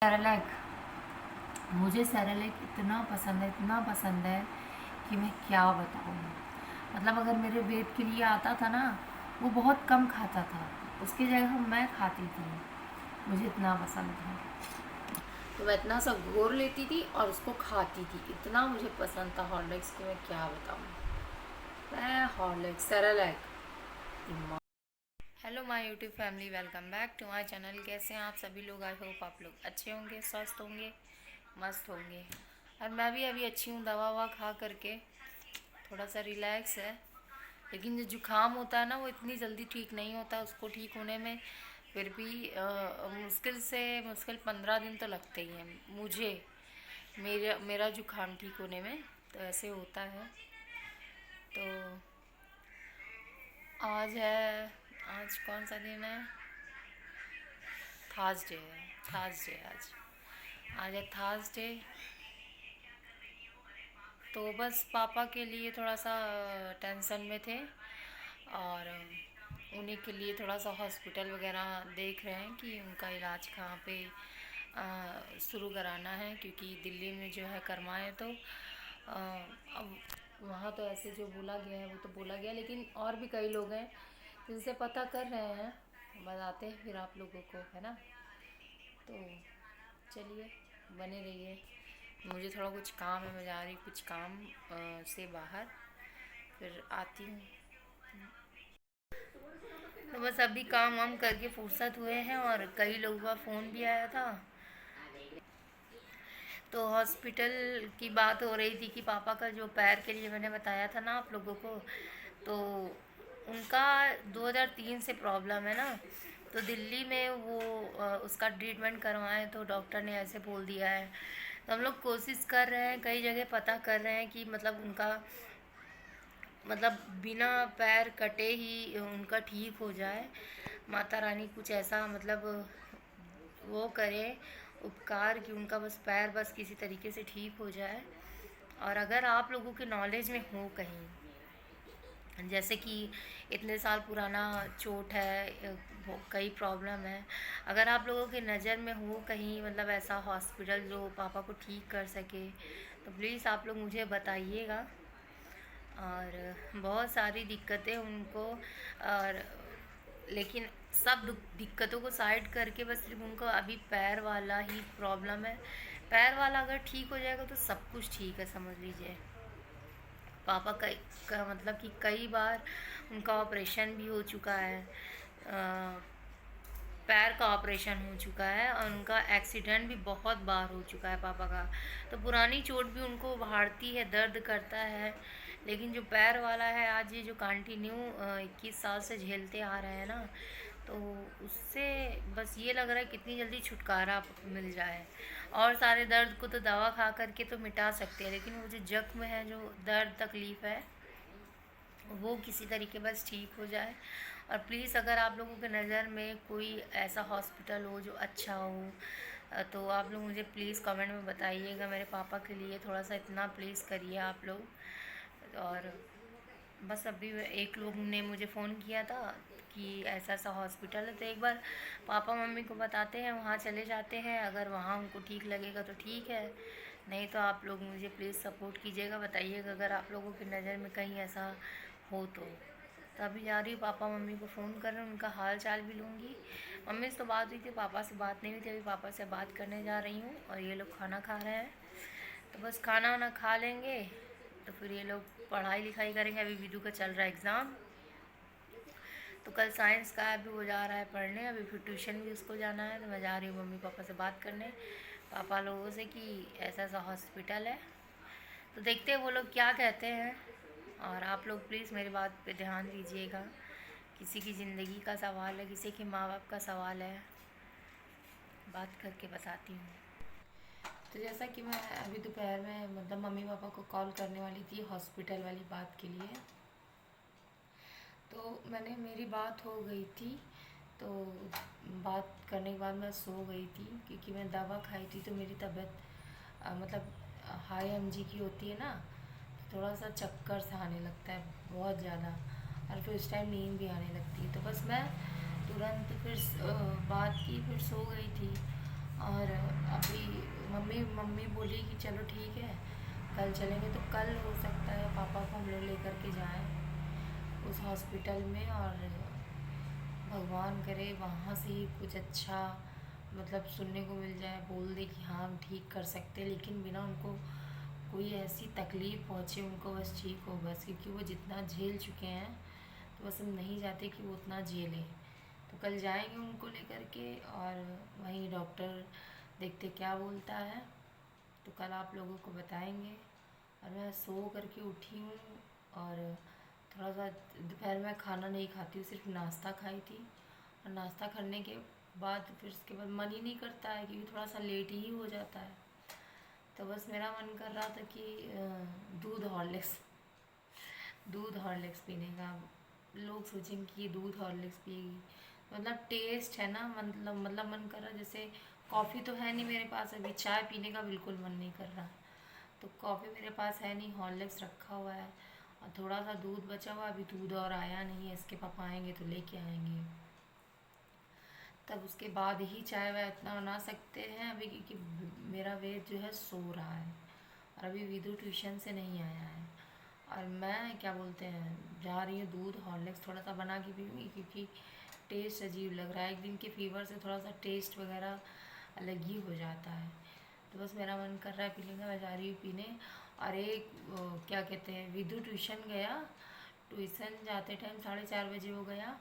Cerelac. मुझे Cerelac इतना पसंद है कि मैं क्या बताऊँ। मतलब अगर मेरे वेट के लिए आता था ना, वो बहुत कम खाता था, उसकी जगह मैं खाती थी। मुझे इतना पसंद था तो मैं इतना सा घोर लेती थी और उसको खाती थी। इतना मुझे पसंद था हॉर्लिक्स की मैं क्या बताऊँ। मैं Horlicks Cerelac. Hello my YouTube family, welcome back to my channel. कैसे हैं आप सभी लोग? आई होप आप लोग अच्छे होंगे, स्वस्थ होंगे, मस्त होंगे। और मैं भी अभी अच्छी हूँ, दवा ववा खा करके थोड़ा सा रिलैक्स है। लेकिन जो जुकाम होता है ना, वो इतनी जल्दी ठीक नहीं होता। उसको ठीक होने में फिर भी मुश्किल से मुश्किल 15 दिन तो लगते ही हैं मुझे। मेरा जुकाम ठीक होने में तो ऐसे होता है। तो आज है, आज कौन सा दिन है? थर्सडे है। थर्सडे आज है थर्सडे। तो बस पापा के लिए थोड़ा सा टेंशन में थे और उन्हीं के लिए थोड़ा सा हॉस्पिटल वगैरह देख रहे हैं कि उनका इलाज कहाँ पे शुरू कराना है। क्योंकि दिल्ली में जो है करवाएं तो अब वहाँ तो ऐसे जो बोला गया है वो तो बोला गया, लेकिन और भी कई लोग हैं जिनसे पता कर रहे हैं, बताते हैं फिर आप लोगों को, है ना। तो चलिए, बने रहिए। मुझे थोड़ा कुछ काम है, मैं जा रही कुछ काम से बाहर, फिर आती हूँ। तो बस अभी काम वाम करके फुर्सत हुए हैं और कई लोगों का फ़ोन भी आया था। तो हॉस्पिटल की बात हो रही थी कि पापा का जो पैर के लिए मैंने बताया था ना आप लोगों को, तो उनका 2003 से प्रॉब्लम है ना। तो दिल्ली में वो उसका ट्रीटमेंट करवाएं तो डॉक्टर ने ऐसे बोल दिया है। तो हम लोग कोशिश कर रहे हैं, कई जगह पता कर रहे हैं कि मतलब उनका मतलब बिना पैर कटे ही उनका ठीक हो जाए। माता रानी कुछ ऐसा मतलब वो करे उपकार कि उनका बस पैर बस किसी तरीके से ठीक हो जाए। और अगर आप लोगों के नॉलेज में हो कहीं, जैसे कि इतने साल पुराना चोट है, कई प्रॉब्लम है, अगर आप लोगों की नज़र में हो कहीं मतलब ऐसा हॉस्पिटल जो पापा को ठीक कर सके, तो प्लीज़ आप लोग मुझे बताइएगा। और बहुत सारी दिक्कतें उनको, और लेकिन सब दिक्कतों को साइड करके बस सिर्फ उनको अभी पैर वाला ही प्रॉब्लम है। पैर वाला अगर ठीक हो जाएगा तो सब कुछ ठीक है, समझ लीजिए। पापा का मतलब कि कई बार उनका ऑपरेशन भी हो चुका है, पैर का ऑपरेशन हो चुका है, और उनका एक्सीडेंट भी बहुत बार हो चुका है पापा का। तो पुरानी चोट भी उनको भाड़ती है, दर्द करता है। लेकिन जो पैर वाला है, आज ये जो कंटिन्यू 21 साल से झेलते आ रहे हैं ना, तो उससे बस ये लग रहा है कितनी जल्दी छुटकारा मिल जाए। और सारे दर्द को तो दवा खा करके तो मिटा सकते हैं, लेकिन वो जो जख्म है, जो दर्द तकलीफ़ है, वो किसी तरीके बस ठीक हो जाए। और प्लीज़ अगर आप लोगों के नज़र में कोई ऐसा हॉस्पिटल हो जो अच्छा हो, तो आप लोग मुझे प्लीज़ कमेंट में बताइएगा। मेरे पापा के लिए थोड़ा सा इतना प्लीज़ करिए आप लोग। और बस अभी एक लोग ने मुझे फ़ोन किया था कि ऐसा ऐसा हॉस्पिटल है, तो एक बार पापा मम्मी को बताते हैं, वहाँ चले जाते हैं। अगर वहाँ उनको ठीक लगेगा तो ठीक है, नहीं तो आप लोग मुझे प्लीज़ सपोर्ट कीजिएगा, बताइएगा अगर आप लोगों की नज़र में कहीं ऐसा हो तो अभी जा रही हूँ, पापा मम्मी को फ़ोन कर रहे हैं, उनका हाल चाल भी लूँगी। मम्मी से तो बात हुई थी, पापा से बात नहीं हुई थी। अभी पापा से बात करने जा रही हूँ और ये लोग खाना खा रहे हैं। तो बस खाना वाना खा लेंगे तो फिर ये लोग पढ़ाई लिखाई करेंगे। अभी विदु का चल रहा है एग्ज़ाम, तो कल साइंस का है, अभी वो जा रहा है पढ़ने। अभी फिर ट्यूशन भी उसको जाना है, तो मैं जा रही हूँ मम्मी पापा से बात करने, पापा लोगों से, कि ऐसा ऐसा हॉस्पिटल है। तो देखते हैं वो लोग क्या कहते हैं। और आप लोग प्लीज़ मेरी बात पे ध्यान दीजिएगा। किसी की ज़िंदगी का सवाल है, किसी के माँ बाप का सवाल है, बात करके बताती हूँ। तो जैसा कि मैं अभी दोपहर में मतलब मम्मी पापा को कॉल करने वाली थी हॉस्पिटल वाली बात के लिए, तो मैंने मेरी बात हो गई थी। तो बात करने के बाद मैं सो गई थी, क्योंकि मैं दवा खाई थी तो मेरी तबीयत मतलब हाई एमजी की होती है ना, तो थोड़ा सा चक्कर सा आने लगता है बहुत ज़्यादा, और फिर उस टाइम नींद भी आने लगती है। तो बस मैं तुरंत फिर बात की, फिर सो गई थी। और अब मम्मी बोली कि चलो ठीक है कल चलेंगे, तो कल हो सकता है पापा को हम लोग लेकर के जाएं उस हॉस्पिटल में, और भगवान करे वहाँ से ही कुछ अच्छा मतलब सुनने को मिल जाए, बोल दे कि हाँ हम ठीक कर सकते हैं, लेकिन बिना उनको कोई ऐसी तकलीफ़ पहुँचे, उनको बस ठीक हो बस, क्योंकि वो जितना झेल चुके हैं तो बस हम नहीं चाहते कि वो उतना झेलें। तो कल जाएंगे उनको लेकर के, और वहीं डॉक्टर देखते क्या बोलता है, तो कल आप लोगों को बताएंगे। और मैं सो करके उठी हूँ, और थोड़ा सा दोपहर में खाना नहीं खाती हूँ, सिर्फ नाश्ता खाई थी, और नाश्ता करने के बाद फिर उसके बाद मन ही नहीं करता है, क्योंकि थोड़ा सा लेट ही हो जाता है। तो बस मेरा मन कर रहा था कि दूध हॉर्लिक्स पीने का। लोग सोचेंगे कि ये दूध हॉर्लिक्स पिएगी, मतलब टेस्ट है ना, मतलब मन कर रहा, जैसे कॉफ़ी तो है नहीं मेरे पास अभी, चाय पीने का बिल्कुल मन नहीं कर रहा, तो कॉफ़ी मेरे पास है नहीं, हॉर्लिक्स रखा हुआ है, और थोड़ा सा दूध बचा हुआ, अभी दूध और आया नहीं है, इसके पापा आएंगे तो लेके आएंगे, तब उसके बाद ही चाय वाय इतना बना सकते हैं अभी, क्योंकि मेरा वेट जो है सो रहा है, और अभी विदु ट्यूशन से नहीं आया है, और मैं क्या बोलते हैं जा रही हूँ दूध हॉर्लिक्स थोड़ा सा बना के पीऊँगी, क्योंकि टेस्ट अजीब लग रहा है, एक दिन के फीवर से थोड़ा सा टेस्ट वगैरह अलग ही हो जाता है, तो बस मेरा मन कर रहा है पीने का, मैं जा रही हूँ पीने। और एक क्या कहते हैं, विदु ट्यूशन गया, ट्यूशन जाते टाइम 4:30 बजे वो गया,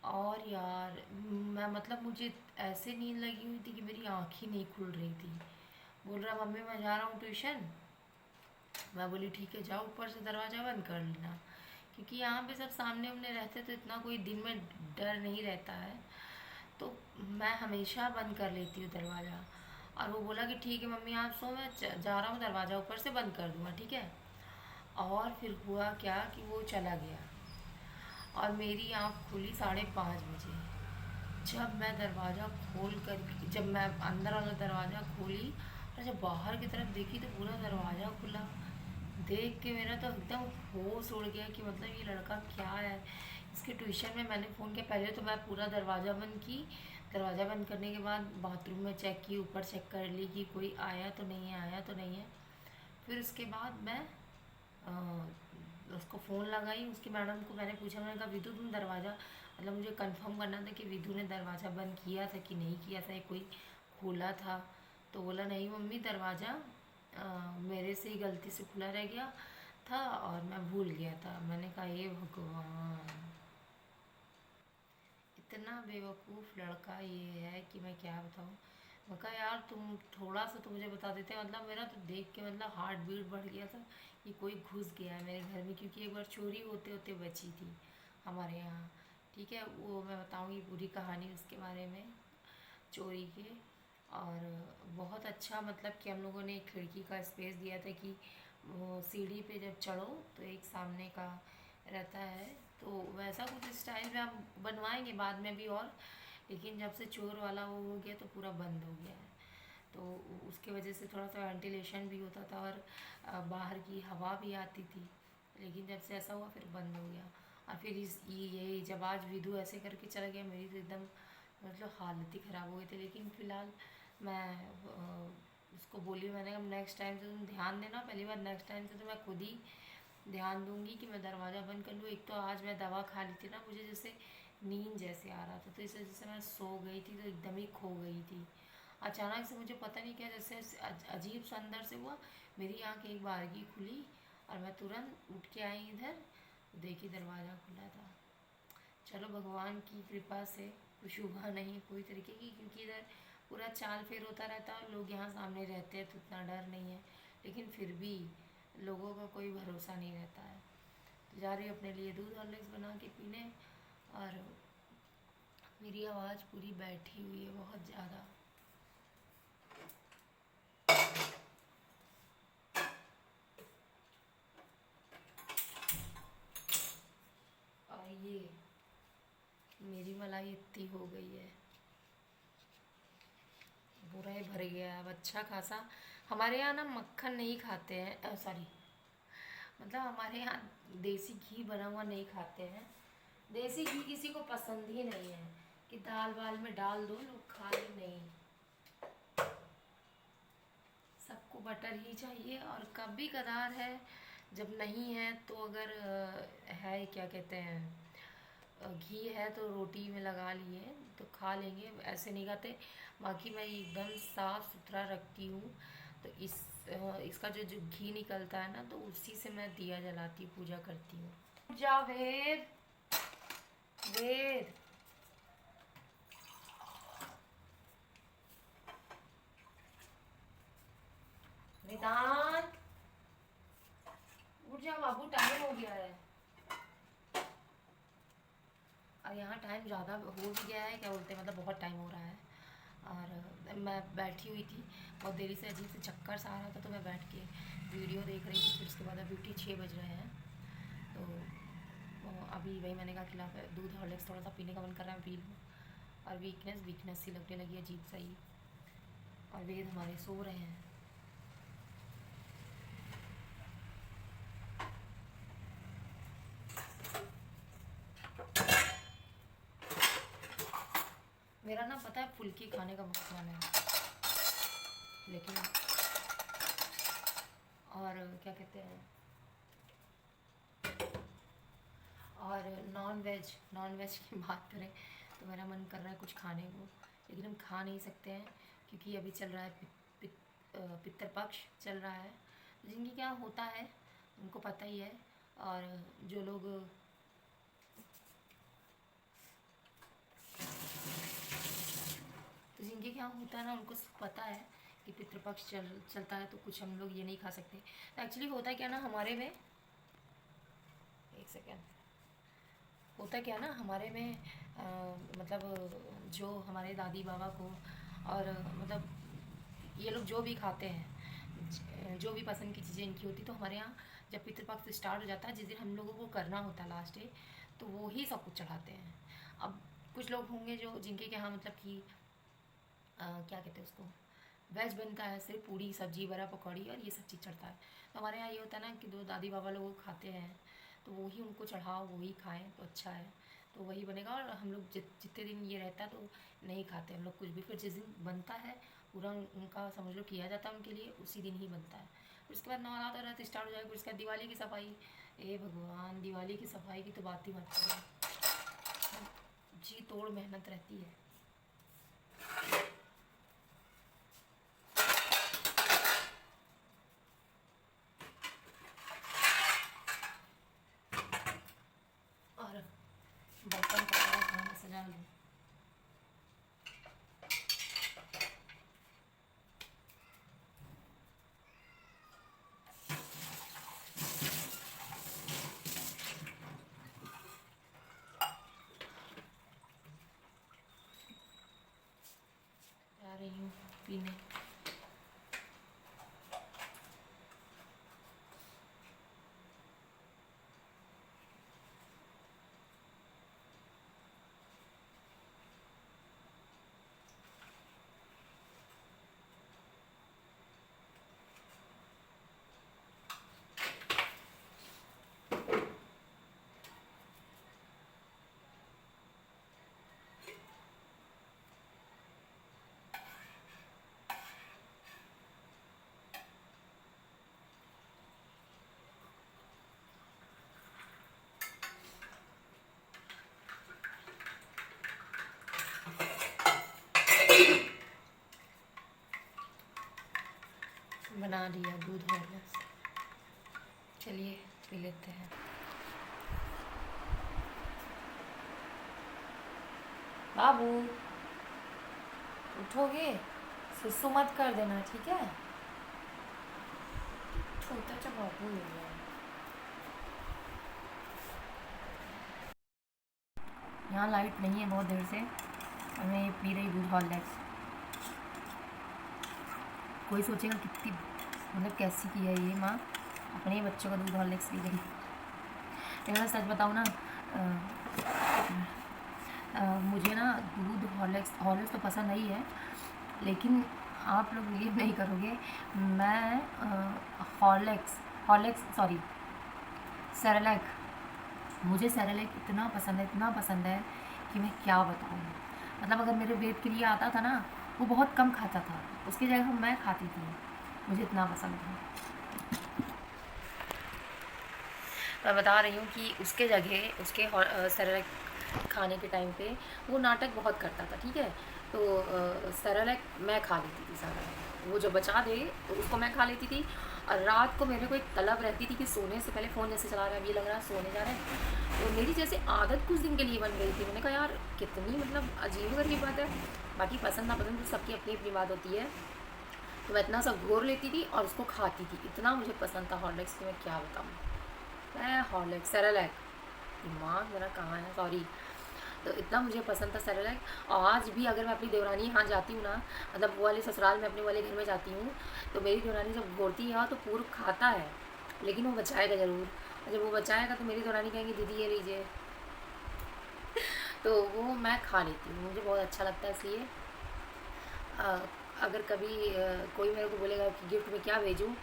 और यार मैं मतलब मुझे ऐसे नींद लगी हुई थी कि मेरी आँख ही नहीं खुल रही थी। बोल रहा मम्मी मैं जा रहा हूँ ट्यूशन, मैं बोली ठीक है जाओ, ऊपर से दरवाज़ा बंद कर लेना, क्योंकि यहाँ पे सब सामने हमने रहते तो इतना कोई दिन में डर नहीं रहता है, तो मैं हमेशा बंद कर लेती हूँ दरवाज़ा। और वो बोला कि ठीक है मम्मी आप सो, मैं जा रहा हूँ, दरवाज़ा ऊपर से बंद कर दूँगा, ठीक है। और फिर हुआ क्या कि वो चला गया, और मेरी आँख खुली 5:30 बजे। जब मैं दरवाज़ा खोल कर, जब मैं अंदर वाला दरवाज़ा खोली और जब बाहर की तरफ देखी तो पूरा दरवाज़ा खुला, देख के मेरा तो एकदम होश उड़ गया कि मतलब ये लड़का क्या है। इसके ट्यूशन में मैंने फ़ोन किया, पहले तो मैं पूरा दरवाज़ा बंद की, दरवाज़ा बंद करने के बाद बाथरूम में चेक की, ऊपर चेक कर ली कि कोई आया तो नहीं है, आया तो नहीं है। फिर उसके बाद मैं उसको फ़ोन लगाई, उसकी मैडम को मैंने पूछा, मैंने कहा विधु तुम दरवाज़ा, मतलब मुझे कंफर्म करना था कि विधु ने दरवाज़ा बंद किया था कि नहीं किया था, या कोई खोला था। तो बोला नहीं मम्मी दरवाज़ा मेरे से ही गलती से खुला रह गया था और मैं भूल गया था। मैंने कहा ये भगवान, इतना बेवकूफ़ लड़का ये है कि मैं क्या बताऊँ। मैं कहा यार तुम थोड़ा सा तो मुझे बता देते, मतलब मेरा तो देख के मतलब हार्ट बीट बढ़ गया था कि कोई घुस गया है मेरे घर में, क्योंकि एक बार चोरी होते होते बची थी हमारे यहाँ, ठीक है। वो मैं बताऊँगी पूरी कहानी उसके बारे में, चोरी के। और बहुत अच्छा मतलब कि हम लोगों ने एक खिड़की का स्पेस दिया था कि वो सीढ़ी पे जब चढ़ो तो एक सामने का रहता है, तो वैसा कुछ स्टाइल में हम बनवाएंगे बाद में भी और, लेकिन जब से चोर वाला वो हो गया तो पूरा बंद हो गया है, तो उसके वजह से थोड़ा सा वेंटिलेशन भी होता था और बाहर की हवा भी आती थी, लेकिन जब से ऐसा हुआ फिर बंद हो गया। और फिर ये जब आज विधु ऐसे करके चला गया, मेरी तो एकदम मतलब हालत ही ख़राब हो गई थी। लेकिन फ़िलहाल मैं उसको बोली, मैंने कहा नेक्स्ट टाइम से तुम ध्यान देना, पहली बार नेक्स्ट टाइम से तो मैं खुद ही ध्यान दूंगी कि मैं दरवाज़ा बंद कर लूँ। एक तो आज मैं दवा खा ली थी ना, मुझे जैसे नींद जैसे आ रहा था, तो इस वजह से मैं सो गई थी, तो एकदम ही खो गई थी। अचानक से मुझे पता नहीं क्या जैसे अजीब सा अंदर से हुआ, मेरी आँख एक बार की खुली और मैं तुरंत उठ के आई इधर, देखी दरवाज़ा खुला था। चलो भगवान की कृपा से कुछ हुआ नहीं कोई तरीके की, क्योंकि इधर पूरा चाल फेर होता रहता है और लोग यहाँ सामने रहते हैं तो इतना डर नहीं है, लेकिन फिर भी लोगों का कोई भरोसा नहीं रहता है। तो जा रही हूँ अपने लिए दूध हॉर्लिक्स बना के पीने, और मेरी आवाज़ पूरी बैठी हुई है बहुत ज़्यादा। और ये मेरी मलाई इतनी हो गई है, पूरा ही भर गया है अब अच्छा खासा। हमारे यहाँ ना मक्खन नहीं खाते हैं, सॉरी मतलब हमारे यहाँ देसी घी बना हुआ नहीं खाते हैं, देसी घी किसी को पसंद ही नहीं है, कि दाल वाल में डाल दो लोग खा ही नहीं। बटर ही चाहिए। और कभी कदार है जब नहीं है तो अगर है क्या कहते हैं घी है तो रोटी में लगा लिए तो खा लेंगे, ऐसे नहीं खाते। बाकी मैं एकदम साफ़ सुथरा रखती हूँ। तो इसका जो घी निकलता है ना, तो उसी से मैं दिया जलाती हूँ, पूजा करती हूँ। जावेद, वेद, वेदांत, उठ जा बाबू, टाइम हो गया है। और यहाँ टाइम ज़्यादा हो भी गया है, क्या बोलते हैं, मतलब बहुत टाइम हो रहा है। और मैं बैठी हुई थी, बहुत देरी से अजीब से चक्कर सा आ रहा था, तो मैं बैठ के वीडियो देख रही थी। फिर उसके बाद अभी उठी, 6 बज रहे हैं। तो अभी वही मैंने कहा खिला दूध हॉर्लिक्स थोड़ा सा पीने का मन कर रहा है, पी लूँ। और वीकनेस वीकनेस सी लगने लगी, अजीब सा ही। और वेद हमारे सो रहे हैं। मेरा ना पता है फुल्की खाने का बहुत मन है, लेकिन और क्या कहते हैं, और नॉन वेज की बात करें तो मेरा मन कर रहा है कुछ खाने को, लेकिन हम खा नहीं सकते हैं क्योंकि अभी चल रहा है पितृपक्ष चल रहा है। जिनकी क्या होता है उनको पता ही है। और जो लोग तो जिनके क्या होता है ना, उनको पता है कि पितृपक्ष चलता है, तो कुछ हम लोग ये नहीं खा सकते। तो एक्चुअली होता है क्या ना हमारे में, एक सेकेंड, होता क्या ना हमारे में मतलब जो हमारे दादी बाबा को, और मतलब ये लोग जो भी खाते हैं, जो भी पसंद की चीज़ें इनकी होती, तो हमारे यहाँ जब पितृपक्ष स्टार्ट हो जाता है, जिस दिन हम लोगों को करना होता है लास्ट डे, तो वो ही सब कुछ चढ़ाते हैं। अब कुछ लोग होंगे जो जिनके के यहाँ मतलब कि क्या कहते हैं उसको, वेज बनता है, सिर्फ पूड़ी सब्जी बड़ा पकौड़ी और ये सब चीज़ चढ़ता है। तो हमारे यहाँ ये होता है ना कि दो दादी बाबा लोग खाते हैं, तो वही उनको चढ़ाओ, वही खाएं तो अच्छा है। तो वही बनेगा। और हम लोग जितने दिन ये रहता है तो नहीं खाते हम लोग कुछ भी। फिर जिस दिन बनता है पूरा उनका समझ लो किया जाता है उनके लिए, उसी दिन ही बनता है। फिर उसके बाद नवरात्र और रात स्टार्ट हो जाएगा। फिर उसके बाद दिवाली की सफाई, ए भगवान, दिवाली की सफाई की तो बात ही मत करो, जी तोड़ मेहनत रहती है। और बर्तन पड़ा है, खाना सजा लूँ। जा रही हूँ पीने। बना लिया दूध हॉर्लिक्स, चलिए पी लेते हैं। बाबू उठोगे, सुसु मत कर देना, ठीक है। छोटा सा बाबू हो गया है। यहाँ लाइट नहीं है बहुत देर से, और मैं ये पी रही दूध हॉर्लिक्स। कोई सोचेगा कितनी मतलब कैसी की है ये माँ, अपने ही बच्चों का दूध हॉर्लिक्स पी रही। लेकिन मैं सच बताऊँ ना, मुझे ना दूध हॉर्लिक्स तो पसंद नहीं है, लेकिन आप लोग बिलीव नहीं करोगे, मैं हॉर्लिक्स सॉरी सेरेलैक, मुझे सेरेलैक इतना पसंद है कि मैं क्या बताऊँ। मतलब अगर मेरे वेट के लिए आता था ना, वो बहुत कम खाता था, उसकी जगह मैं खाती थी। मुझे इतना पसंद है। मैं बता रही हूँ कि उसके जगह उसके सेरेलैक खाने के टाइम पे वो नाटक बहुत करता था, ठीक है। तो सेरेलैक मैं खा लेती थी सारा, वो जो बचा दे तो उसको मैं खा लेती थी। और रात को मेरे को एक तलब रहती थी कि सोने से पहले फ़ोन जैसे चला रहा है, अब ये लग रहा है सोने जा रहा है, तो मेरी जैसे आदत कुछ दिन के लिए बन गई थी। मैंने कहा यार कितनी मतलब अजीब गरीब बात है। बाकी पसंद नापसंद तो सबकी अपनी अपनी बात होती है। तो मैं इतना सब घोर लेती थी और उसको खाती थी, इतना मुझे पसंद था हॉर्लिक्स की, मैं क्या बताऊँ। मैं हॉर्लिक्स सेरेलैक, दिमाग मेरा कहाँ है, सॉरी। तो इतना मुझे पसंद था सेरेलैक। और आज भी अगर मैं अपनी देवरानी यहाँ जाती हूँ ना, मतलब वो वाले ससुराल में अपने वाले घर में जाती हूँ, तो मेरी देवरानी जब घोरती है तो पूर्व खाता है, लेकिन वो बचाएगा ज़रूर। और जब वो बचाएगा तो मेरी देवरानी कहेंगी दीदी ये लीजिए। तो वो मैं खा लेती हूँ, मुझे बहुत अच्छा लगता है। इसलिए अ, अगर कभी कोई मेरे को बोलेगा कि गिफ्ट में क्या भेजूँ,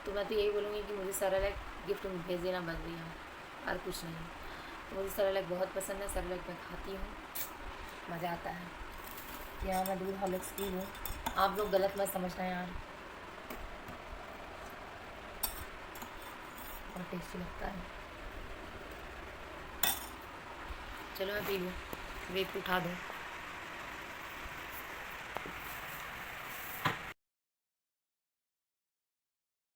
तो मैं तो यही बोलूँगी कि मुझे सेरेलैक गिफ्ट में भेज देना बस भैया, और कुछ नहीं। तो मुझे सेरेलैक बहुत पसंद है, सेरेलैक मैं खाती हूँ, मज़ा आता है। कि हाँ मैं दूध हॉर्लिक्स पी हूँ, आप लोग गलत मत समझना यार, बहुत टेस्टी लगता है। चलो मैं पी लूँ, वेट उठा दूँ।